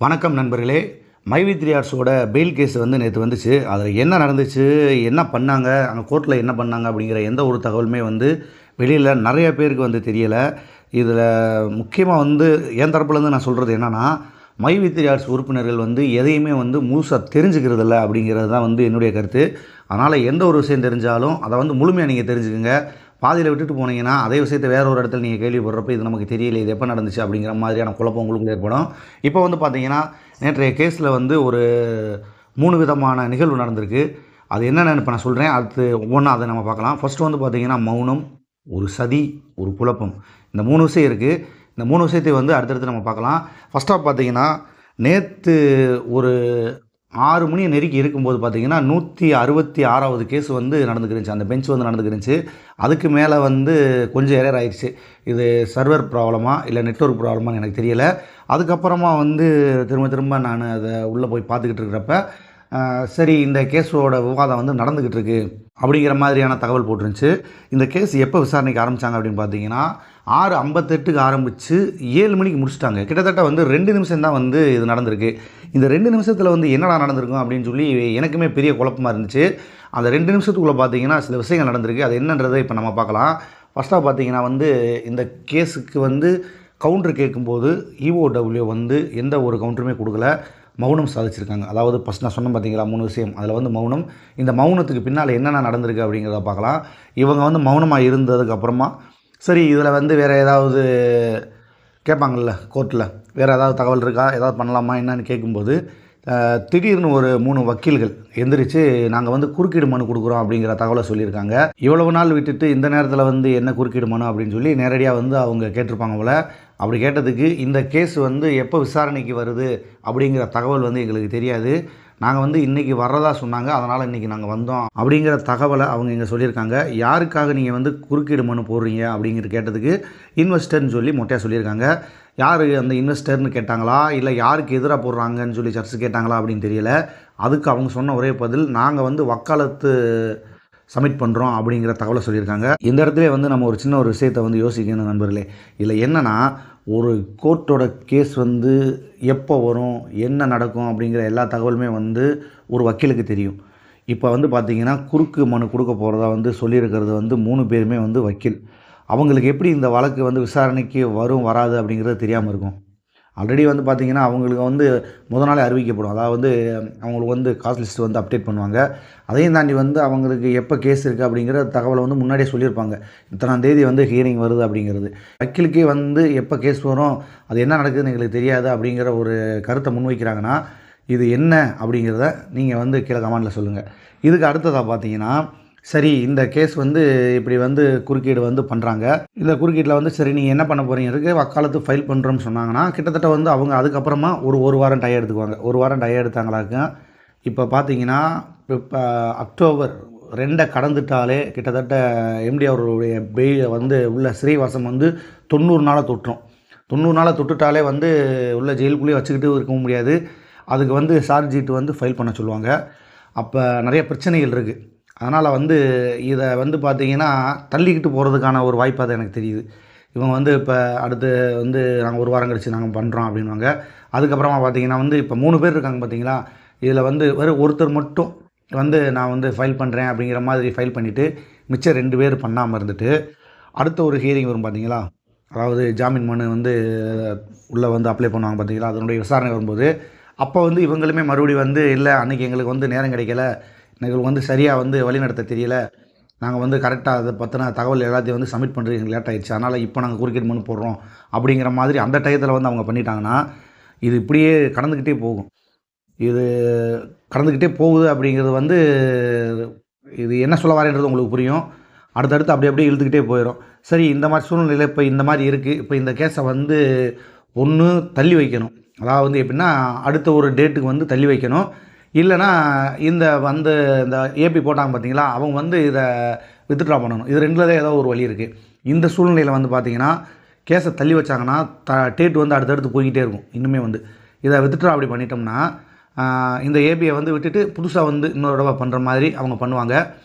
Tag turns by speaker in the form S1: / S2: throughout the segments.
S1: வணக்கம் நண்பர்களே. மைவி த்ரீ ஆர்ட்ஸோட பெயில் கேஸ் நேற்று வந்துச்சு. அதில் என்ன நடந்துச்சு, என்ன பண்ணாங்க, அங்கே கோர்ட்டில் என்ன பண்ணாங்க அப்படிங்கிற எந்த ஒரு தகவலுமே வெளியில் நிறைய பேருக்கு தெரியலை. இதில் முக்கியமாக என் தரப்புலேருந்து நான் சொல்கிறது என்னென்னா, மைவி த்ரீ ஆர்ட்ஸ் உறுப்பினர்கள் எதையுமே முழுசாக தெரிஞ்சுக்கிறது இல்லை அப்படிங்கிறது தான் என்னுடைய கருத்து. அதனால் எந்த ஒரு விஷயம் தெரிஞ்சாலும் அதை முழுமையாக நீங்கள் தெரிஞ்சுக்குங்க. பாதியில் விட்டுட்டு போனீங்கன்னா அதே விஷயத்தை வேற ஒரு இடத்துல நீங்கள் கேள்விப்படுறப்ப இது நமக்கு தெரியல, இது எப்போ நடந்துச்சு அப்படிங்கிற மாதிரியான குழப்பம் உங்களுக்கு ஏற்படும். இப்போ பார்த்தீங்கன்னா நேற்றைய கேஸில் ஒரு 3 விதமான நிகழ்வு நடந்திருக்கு. அது என்னென்னு இப்போ நான் சொல்கிறேன். அடுத்து ஒவ்வொன்றா அதை நம்ம பார்க்கலாம். ஃபஸ்ட்டு பார்த்தீங்கன்னா மௌனம், ஒரு சதி, ஒரு குழப்பம், இந்த 3 விஷயம் இருக்குது. இந்த 3 விஷயத்தை அடுத்தடுத்து நம்ம பார்க்கலாம். ஃபஸ்ட்டாக பார்த்தீங்கன்னா நேற்று ஒரு 6 மணி நெருக்கி இருக்கும்போது பார்த்தீங்கன்னா 166வது கேஸ் நடந்துக்கிருந்துச்சு. அந்த பெஞ்ச் நடந்துக்கிருந்துச்சு. அதுக்கு மேலே கொஞ்சம் எரர் ஆயிடுச்சு. இது சர்வர் ப்ராப்ளமா இல்லை நெட்வொர்க் ப்ராப்ளமான்னு எனக்கு தெரியலை. அதுக்கப்புறமா திரும்ப நான் அதை உள்ளே போய் பார்த்துக்கிட்டு இருக்கிறப்ப சரி இந்த கேஸோட விவாதம் நடந்துக்கிட்டு இருக்கு அப்படிங்கிற மாதிரியான தகவல் போட்டுருந்துச்சு. இந்த கேஸ் எப்போ விசாரணைக்கு ஆரம்பித்தாங்க அப்படின்னு பார்த்தீங்கன்னா 6:58க்கு ஆரம்பித்து 7 மணிக்கு முடிச்சிட்டாங்க. கிட்டத்தட்ட 2 நிமிஷம் தான் இது நடந்திருக்கு. இந்த 2 நிமிஷத்தில் என்னடா நடந்திருக்கும் அப்படின்னு சொல்லி எனக்குமே பெரிய குழப்பமாக இருந்துச்சு. அந்த 2 நிமிஷத்துக்குள்ளே பார்த்தீங்கன்னா சில விஷயங்கள் நடந்திருக்கு. அது என்னன்றதை இப்போ நம்ம பார்க்கலாம். ஃபஸ்ட்டாக பார்த்தீங்கன்னா இந்த கேஸுக்கு கவுண்டர் கேட்கும்போது இஓடபிள்யூ எந்த ஒரு கவுண்டருமே கொடுக்கல. மௌனம் சாதிச்சிருக்காங்க. அதாவது ஃபஸ்ட் நான் சொன்னேன் பார்த்தீங்களா 3 விஷயம், அதில் மௌனம். இந்த மௌனத்துக்கு பின்னால் என்னென்ன நடந்திருக்கு அப்படிங்கிறத பார்க்கலாம். இவங்க மௌனமாக இருந்ததுக்கப்புறமா சரி இதில் வேறு ஏதாவது கேட்பாங்கள்ல கோர்ட்டில், வேறு ஏதாவது தகவல் இருக்கா, ஏதாவது பண்ணலாமா என்னன்னு கேட்கும்போது திடீர்னு ஒரு 3 வக்கீல்கள் எந்திரிச்சு நாங்கள் குறுக்கீடு மனு கொடுக்குறோம் அப்படிங்கிற தகவலை சொல்லியிருக்காங்க. இவ்வளவு நாள் விட்டுட்டு இந்த நேரத்தில் என்ன குறுக்கீடு மனு அப்படின்னு சொல்லி நேரடியாக அவங்க கேட்டிருப்பாங்க போல். அப்படி கேட்டதுக்கு இந்த கேஸ் எப்போ விசாரணைக்கு வருது அப்படிங்கிற தகவல் எங்களுக்கு தெரியாது, நாங்கள் இன்றைக்கி வர்றதா சொன்னாங்க, அதனால் இன்றைக்கி நாங்கள் வந்தோம் அப்படிங்கிற தகவலை அவங்க இங்கே சொல்லியிருக்காங்க. யாருக்காக நீங்கள் குறுக்கீடு மனு போடுறீங்க அப்படிங்கிற கேட்டதுக்கு இன்வெஸ்டர்னு சொல்லி மொட்டையாக சொல்லியிருக்காங்க. யார் அந்த இன்வெஸ்டர்னு கேட்டாங்களா இல்லை யாருக்கு எதிராக போடுறாங்கன்னு சொல்லி சர்ச்சு கேட்டாங்களா அப்படின்னு தெரியல. அதுக்கு அவங்க சொன்ன ஒரே பதில் நாங்கள் வக்காலத்து சப்மிட் பண்ணுறோம் அப்படிங்கிற தகவலை சொல்லியிருக்காங்க. இந்த இடத்துல நம்ம ஒரு சின்ன ஒரு விஷயத்தை யோசிக்கணும் நண்பர்களே. இல்லை என்னென்னா, ஒரு கோர்ட்டோட கேஸ் எப்போ வரும், என்ன நடக்கும் அப்படிங்கிற எல்லா தகவலுமே ஒரு வக்கீலுக்கு தெரியும். இப்போ பார்த்தீங்கன்னா குறுக்கு மனு கொடுக்க போகிறதா சொல்லியிருக்கிறது 3 பேருமே வக்கீல். அவங்களுக்கு எப்படி இந்த வழக்கு விசாரணைக்கு வரும் வராது அப்படிங்கிறது தெரியாமல் இருக்கும். ஆல்ரெடி பார்த்தீங்கன்னா அவங்களுக்கு முத நாளே அறிவிக்கப்படும். அதாவது அவங்களுக்கு காஸ் லிஸ்ட் அப்டேட் பண்ணுவாங்க. அதையும் தாண்டி அவங்களுக்கு எப்போ கேஸ் இருக்குது அப்படிங்கிற தகவலை முன்னாடியே சொல்லியிருப்பாங்க. இத்தனாம் தேதி ஹியரிங் வருது அப்படிங்கிறது. வக்கீலுக்கே எப்போ கேஸ் வரும், அது என்ன நடக்குதுன்னு எங்களுக்கு தெரியாது அப்படிங்கிற ஒரு கருத்தை முன்வைக்கிறாங்கன்னா இது என்ன அப்படிங்கிறத நீங்கள் கீழே கமெண்டில் சொல்லுங்கள். இதுக்கு அடுத்ததாக பார்த்தீங்கன்னா சரி இந்த கேஸ் இப்படி குறுக்கீடு பண்ணுறாங்க. இந்த குறுக்கீட்டில் சரி நீங்கள் என்ன பண்ண போகிறீங்க இருக்குது வக்காலத்து ஃபைல் பண்ணுறோம்னு சொன்னாங்கன்னா கிட்டத்தட்ட அவங்க அதுக்கப்புறமா ஒரு வாரம் டைம் எடுத்துக்குவாங்க. ஒரு வாரம் டைம் எடுத்தாங்களாக்க இப்போ பார்த்தீங்கன்னா இப்போ அக்டோபர் 2 கடந்துட்டாலே கிட்டத்தட்ட எம்டி அவர்களுடைய பெயில் உள்ள சிறைவாசம் 90 நாளை தொட்டுரும். 90 நாளை தொட்டுட்டாலே உள்ள ஜெயிலுக்குள்ளேயே வச்சுக்கிட்டு இருக்க முடியாது. அதுக்கு சார்ஜ் ஷீட் ஃபைல் பண்ண சொல்லுவாங்க. அப்போ நிறைய பிரச்சனைகள் இருக்குது. அதனால் இதை பார்த்தீங்கன்னா தள்ளிக்கிட்டு போகிறதுக்கான ஒரு வாய்ப்பாக தான் எனக்கு தெரியுது. இவங்க இப்போ அடுத்து நாங்கள் ஒரு வாரம் கழிச்சு நாங்கள் பண்ணுறோம் அப்படின்வாங்க. அதுக்கப்புறமா பார்த்தீங்கன்னா இப்போ 3 பேர் இருக்காங்க பார்த்தீங்களா, இதில் வெறும் ஒருத்தர் மட்டும் நான் ஃபைல் பண்ணுறேன் அப்படிங்கிற மாதிரி ஃபைல் பண்ணிவிட்டு மிச்சம் 2 பேர் பண்ணாமல் இருந்துட்டு அடுத்த ஒரு ஹியரிங் வரும் பார்த்தீங்களா, அதாவது ஜாமீன் மனு உள்ளே அப்ளை பண்ணுவாங்க பார்த்தீங்களா, அதனுடைய விசாரணை வரும்போது அப்போ இவங்களுமே மறுபடியும் இல்லை அன்றைக்கி எங்களுக்கு நேரம் கிடைக்கல, எங்களுக்கு சரியாக வழிநடத்த தெரியல, நாங்கள் கரெக்டாக அதை பற்றின தகவல் எல்லாத்தையும் சப்மிட் பண்ணுறதுக்கு லேட் ஆகிடுச்சு, அதனால் இப்போ நாங்கள் குறுக்கீடு மனு போடுறோம் அப்படிங்கிற மாதிரி அந்த டயத்தில் அவங்க பண்ணிட்டாங்கன்னா இது இப்படியே கடந்துக்கிட்டே போகும். இது கடந்துக்கிட்டே போகுது அப்படிங்கிறது இது என்ன சொல்ல வரேன்றது உங்களுக்கு புரியும். அடுத்தடுத்து அப்படியே இழுத்துக்கிட்டே போயிடும். சரி இந்த மாதிரி சூழ்நிலையில் இப்போ இந்த மாதிரி இருக்குது. இப்போ இந்த கேஸை ஒன்று தள்ளி வைக்கணும். அதாவது எப்படின்னா அடுத்த ஒரு டேட்டுக்கு தள்ளி வைக்கணும். இல்லைனா இந்த இந்த ஏபி போட்டாங்க பார்த்தீங்களா, அவங்க இதை வித்ட்ரா பண்ணணும். இது 2ல் தான் ஏதோ ஒரு வழி இருக்குது. இந்த சூழ்நிலையில் பார்த்தீங்கன்னா கேஸை தள்ளி வச்சாங்கன்னா டேட் அடுத்தடுத்து போய்கிட்டே இருக்கும். இன்னுமே இதை வித்ட்ரா அப்படி பண்ணிட்டோம்னா இந்த ஏபியை விட்டுட்டு புதுசாக இன்னொரு தடவை பண்ணுற மாதிரி அவங்க பண்ணுவாங்க.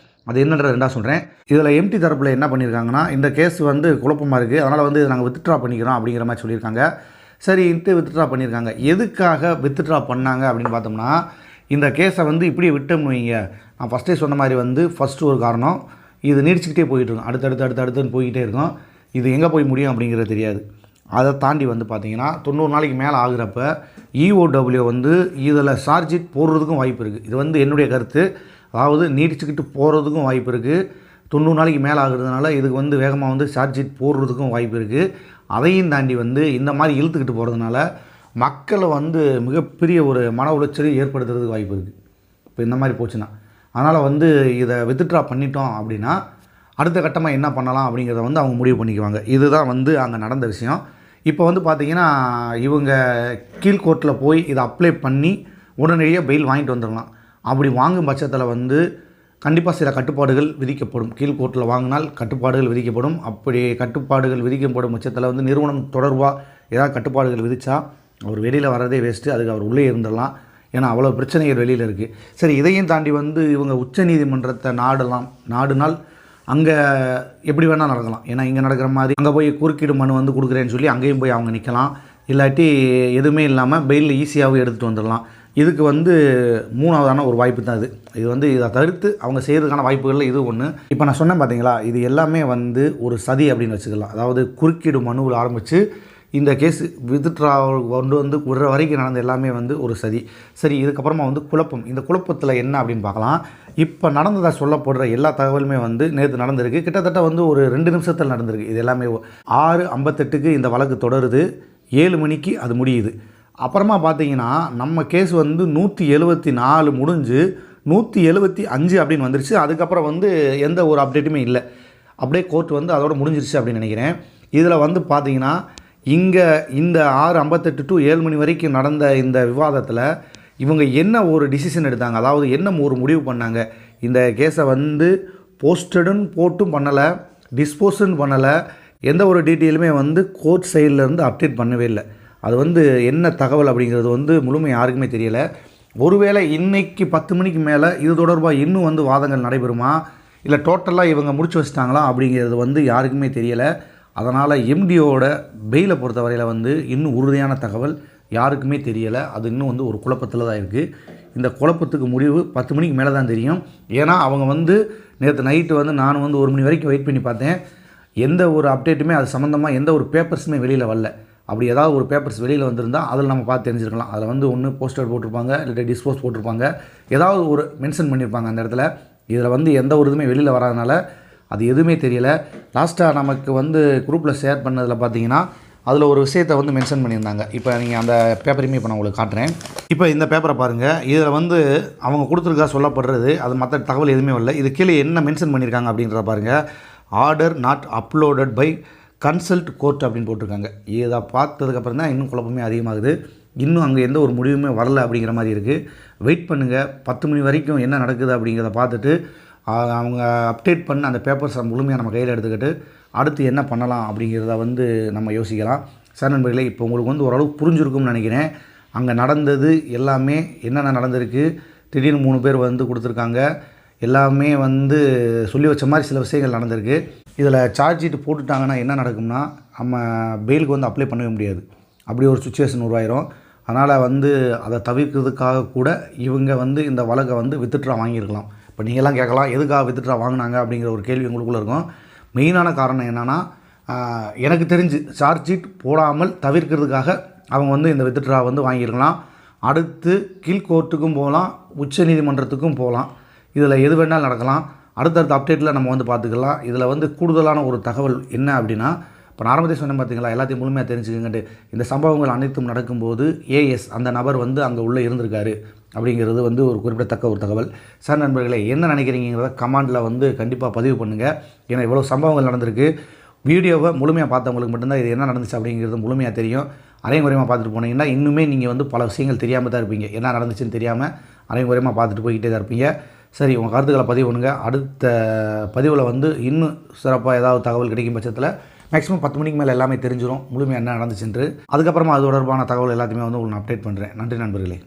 S1: அது என்னன்றது ரெண்டாக சொல்கிறேன். இதில் எம்டி தரப்பில் என்ன பண்ணியிருக்காங்கன்னா இந்த கேஸ் குழப்பமாக இருக்குது, அதனால் நாங்கள் வித்ட்ரா பண்ணிக்கிறோம் அப்படிங்கிற மாதிரி சொல்லியிருக்காங்க. சரின்ட்டு வித்ட்ரா பண்ணியிருக்காங்க. எதுக்காக வித்ட்ரா பண்ணாங்க அப்படின்னு பார்த்தோம்னா, இந்த கேஸை வந்து இப்படியே விட்டோம்னு வைங்க, நான் ஃபஸ்ட்டே சொன்ன மாதிரி வந்து ஃபஸ்ட்டு ஒரு காரணம், இது நீடிச்சுக்கிட்டே போயிட்டுருக்கும். அடுத்தடுத்துன்னு போய்கிட்டே இருக்கும். இது எங்கே போய் முடியும் அப்படிங்கிறது தெரியாது. அதை தாண்டி வந்து பார்த்திங்கன்னா 90 நாளைக்கு மேலே ஆகுறப்ப EOW வந்து இதில் சார்ஜ் ஷீட் போடுறதுக்கும் வாய்ப்பு இருக்குது. இது வந்து என்னுடைய கருத்து. அதாவது நீடிச்சுக்கிட்டு போகிறதுக்கும் வாய்ப்பு இருக்குது. 90 நாளைக்கு மேலே ஆகுறதுனால இதுக்கு வந்து வேகமாக வந்து சார்ஜ் ஷீட் போடுறதுக்கும் வாய்ப்பு இருக்குது. அதையும் தாண்டி வந்து இந்த மாதிரி இழுத்துக்கிட்டு போகிறதுனால மக்களை வந்து மிகப்பெரிய ஒரு மன உளைச்சலை ஏற்படுத்துறதுக்கு வாய்ப்பு இருக்குது. இப்போ இந்த மாதிரி போச்சுன்னா, அதனால் வந்து இதை வித்ட்ரா பண்ணிட்டோம் அப்படின்னா அடுத்த கட்டமாக என்ன பண்ணலாம் அப்படிங்கிறத வந்து அவங்க முடிவு பண்ணிக்குவாங்க. இதுதான் வந்து அங்கே நடந்த விஷயம். இப்போ வந்து பார்த்திங்கன்னா இவங்க கீழ்கோர்ட்டில் போய் இதை அப்ளை பண்ணி உடனடியாக பெயில் வாங்கிட்டு வந்துடலாம். அப்படி வாங்கும் பட்சத்தில் வந்து கண்டிப்பாக சில கட்டுப்பாடுகள் விதிக்கப்படும். கீழ்கோர்ட்டில் வாங்கினால் கட்டுப்பாடுகள் விதிக்கப்படும். அப்படி கட்டுப்பாடுகள் விதிக்கப்படும் பட்சத்தில் வந்து நிறுவனம் தொடர்பாக ஏதாவது கட்டுப்பாடுகள் விதித்தா அவர் வெளியில் வர்றதே வேஸ்ட்டு. அதுக்கு அவர் உள்ளே இருந்துடலாம். ஏன்னா அவ்வளோ பிரச்சனைகள் வெளியில் இருக்குது. சரி, இதையும் தாண்டி வந்து இவங்க உச்சநீதிமன்றத்தை நாடினால் அங்கே எப்படி வேணால் நடக்கலாம். ஏன்னா இங்கே நடக்கிற மாதிரி அங்கே போய் குறுக்கீடு மனு வந்து கொடுக்குறேன்னு சொல்லி அங்கேயும் போய் அவங்க நிற்கலாம். இல்லாட்டி எதுவுமே இல்லாமல் பெயிலில் ஈஸியாகவே எடுத்துகிட்டு வந்துடலாம். இதுக்கு வந்து மூணாவதான ஒரு வாய்ப்பு தான் இது. இது வந்து இதை தவிர்த்து அவங்க செய்கிறதுக்கான வாய்ப்புகளில் இது ஒன்று. இப்போ நான் சொன்னேன் பார்த்தீங்களா, இது எல்லாமே வந்து ஒரு சதி அப்படின்னு வச்சுக்கலாம். அதாவது குறுக்கீடு மனுவில் ஆரம்பித்து இந்த கேஸ் வித்ட்ரா கொண்டு வந்து விடுற வரைக்கும் நடந்த எல்லாமே வந்து ஒரு சதி. சரி, இதுக்கப்புறமா வந்து குழப்பம். இந்த குழப்பத்தில் என்ன அப்படின்னு பார்க்கலாம். இப்போ நடந்ததாக சொல்லப்படுற எல்லா தகவலுமே வந்து நேற்று நடந்திருக்கு. கிட்டத்தட்ட வந்து ஒரு 2 நிமிஷத்தில் நடந்திருக்கு. இது எல்லாமே 6:58க்கு இந்த வழக்கு தொடருது. 7 மணிக்கு அது முடியுது. அப்புறமா பார்த்தீங்கன்னா நம்ம கேஸ் வந்து 174 முடிஞ்சு 175 அப்படின்னு வந்துருச்சு. அதுக்கப்புறம் வந்து எந்த ஒரு அப்டேட்டுமே இல்லை. அப்படியே கோர்ட் வந்து அதோட முடிஞ்சிருச்சு அப்படின்னு நினைக்கிறேன். இதில் வந்து பார்த்தீங்கன்னா இங்கே இந்த 6:58 to 7 மணி வரைக்கும் நடந்த இந்த விவாதத்தில் இவங்க என்ன ஒரு டிசிஷன் எடுத்தாங்க, அதாவது என்ன ஒரு முடிவு பண்ணாங்க. இந்த கேஸை வந்து போஸ்டடுன்னு போட்டும் பண்ணலை, டிஸ்போஸன் பண்ணலை, எந்த ஒரு டீட்டெயிலுமே வந்து கோர்ட் சைட்லேருந்து அப்டேட் பண்ணவே இல்லை. அது வந்து என்ன தகவல் அப்படிங்கிறது வந்து முழுமை யாருக்குமே தெரியலை. ஒருவேளை இன்றைக்கி 10 மணிக்கு மேலே இது தொடர்பாக இன்னும் வந்து வாதங்கள் நடைபெறுமா, இல்லை டோட்டலாக இவங்க முடிச்சு வச்சிட்டாங்களா அப்படிங்கிறது வந்து யாருக்குமே தெரியலை. அதனால் எம்டியோட பெயிலை பொறுத்த வரையில் வந்து இன்னும் உறுதியான தகவல் யாருக்குமே தெரியலை. அது இன்னும் வந்து ஒரு குழப்பத்தில் தான் இருக்குது. இந்த குழப்பத்துக்கு முடிவு 10 மணிக்கு மேலே தான் தெரியும். ஏன்னா அவங்க வந்து நேற்று நைட்டு வந்து நான் வந்து 1 மணி வரைக்கும் வெயிட் பண்ணி பார்த்தேன். எந்த ஒரு அப்டேட்டுமே அது சம்மந்தமாக எந்த ஒரு பேப்பர்ஸுமே வெளியில் வரல. அப்படி ஏதாவது ஒரு பேப்பர்ஸ் வெளியில் வந்திருந்தால் அதில் நம்ம பார்த்து தெரிஞ்சிருக்கலாம். அதில் வந்து ஒன்று போஸ்டர் போட்டிருப்பாங்க, இல்லை டிஸ்போஸ் போட்டிருப்பாங்க, ஏதாவது ஒரு மென்ஷன் பண்ணியிருப்பாங்க அந்த இடத்துல. இதில் வந்து எந்த ஒரு இதுவுமே வெளியில் வராதனால அது எதுவுமே தெரியலை. லாஸ்ட்டாக நமக்கு வந்து குரூப்பில் ஷேர் பண்ணதில் பார்த்தீங்கன்னா அதில் ஒரு விஷயத்தை வந்து மென்ஷன் பண்ணியிருந்தாங்க. இப்போ நீங்கள் அந்த பேப்பரையுமே இப்போ நான் உங்களுக்கு காட்டுறேன். இப்போ இந்த பேப்பரை பாருங்கள். இதில் வந்து அவங்க கொடுத்துருக்கா சொல்லப்படுறது அது மற்ற தகவல் எதுவுமே வரல. இது கீழே என்ன மென்ஷன் பண்ணியிருக்காங்க அப்படின்றத பாருங்கள். Order not uploaded by consult court அப்படின்னு போட்டிருக்காங்க. இதை பார்த்ததுக்கப்புறம் தான் இன்னும் குழப்பமே அதிகமாகுது. இன்னும் அங்கே எந்த ஒரு முடிவுமே வரல அப்படிங்கிற மாதிரி இருக்குது. வெயிட் பண்ணுங்கள், 10 மணி வரைக்கும் என்ன நடக்குது அப்படிங்கிறத பார்த்துட்டு அவங்க அப்டேட் பண்ண அந்த பேப்பர்ஸை முழுமையாக நம்ம கையில் எடுத்துக்கிட்டு அடுத்து என்ன பண்ணலாம் அப்படிங்கிறத வந்து நம்ம யோசிக்கலாம். சார் நண்பர்களே, இப்போ உங்களுக்கு வந்து ஓரளவுக்கு புரிஞ்சிருக்கும்னு நினைக்கிறேன். அங்கே நடந்தது எல்லாமே என்னென்ன நடந்திருக்கு, திடீர்னு 3 பேர் வந்து கொடுத்துருக்காங்க, எல்லாமே வந்து சொல்லி வச்ச மாதிரி சில விஷயங்கள் நடந்திருக்கு. இதில் சார்ஜ் ஷீட் போட்டுட்டாங்கன்னா என்ன நடக்கும்னா நம்ம பெயிலுக்கு வந்து அப்ளை பண்ணவே முடியாது. அப்படி ஒரு சுச்சுவேஷன் உருவாயிரும். அதனால் வந்து அதை தவிர்க்கிறதுக்காக கூட இவங்க வந்து இந்த வழக்கை வந்து வித்ட்ரா வாங்கியிருக்கலாம். இப்போ நீங்கள்லாம் கேட்கலாம், எதுக்காக வித்ட்ரா வாங்கினாங்க அப்படிங்கிற ஒரு கேள்வி உங்களுக்குள்ளே இருக்கும். மெயினான காரணம் என்னென்னா, எனக்கு தெரிஞ்சு சார்ஜ் ஷீட் போடாமல் தவிர்க்கிறதுக்காக அவங்க வந்து இந்த வித்ட்ரா வந்து வாங்கியிருக்கலாம். அடுத்து கீழ்கோர்ட்டுக்கும் போகலாம், உச்ச நீதிமன்றத்துக்கும் போகலாம். இதில் எது வேணாலும் நடக்கலாம். அடுத்தடுத்த அப்டேட்டில் நம்ம வந்து பார்த்துக்கலாம். இதில் வந்து கூடுதலான ஒரு தகவல் என்ன அப்படின்னா, இப்போ நான் ஆரம்பத்தை சொன்னேன் பார்த்தீங்களா, எல்லாத்தையும் முழுமையாக தெரிஞ்சுக்கங்கட்டு. இந்த சம்பவங்கள் அனைத்தும் நடக்கும்போது ஏஎஸ் அந்த நபர் வந்து அங்கே உள்ளே இருந்திருக்காரு அப்படிங்கிறது வந்து ஒரு குறிப்பிடத்தக்க ஒரு தகவல். சார் நண்பர்களே, என்ன நினைக்கிறீங்கிறத கமெண்டில் வந்து கண்டிப்பாக பதிவு பண்ணுங்கள். ஏன்னா இவ்வளோ சம்பவங்கள் நடந்திருக்கு. வீடியோவை முழுமையாக பார்த்தவங்களுக்கு மட்டும்தான் இது என்ன நடந்துச்சு அப்படிங்கிறது முழுமையாக தெரியும். அரையும் குறையமாக பார்த்துட்டு போனீங்கன்னா இன்னுமே நீங்கள் வந்து பல விஷயங்கள் தெரியாமல் தான் இருப்பீங்க. என்ன நடந்துச்சுன்னு தெரியாமல் அரையும் குறையமாக பார்த்துட்டு போய்கிட்டே தான் இருப்பீங்க. சரி, உங்கள் கருத்துக்களை பதிவு பண்ணுங்கள். அடுத்த பதிவில் வந்து இன்னும் சிறப்பாக ஏதாவது தகவல் கிடைக்கும் பட்சத்தில் மேக்ஸிமம் 10 மணிக்கு மேலே எல்லாமே தெரிஞ்சிடும், முழுமையாக என்ன நடந்துச்சுன்று. அதுக்கப்புறமா அது தொடர்பான தகவல் எல்லாத்தையுமே வந்து உங்களுக்கு நான் அப்டேட் பண்ணுறேன். நன்றி நண்பர்களே.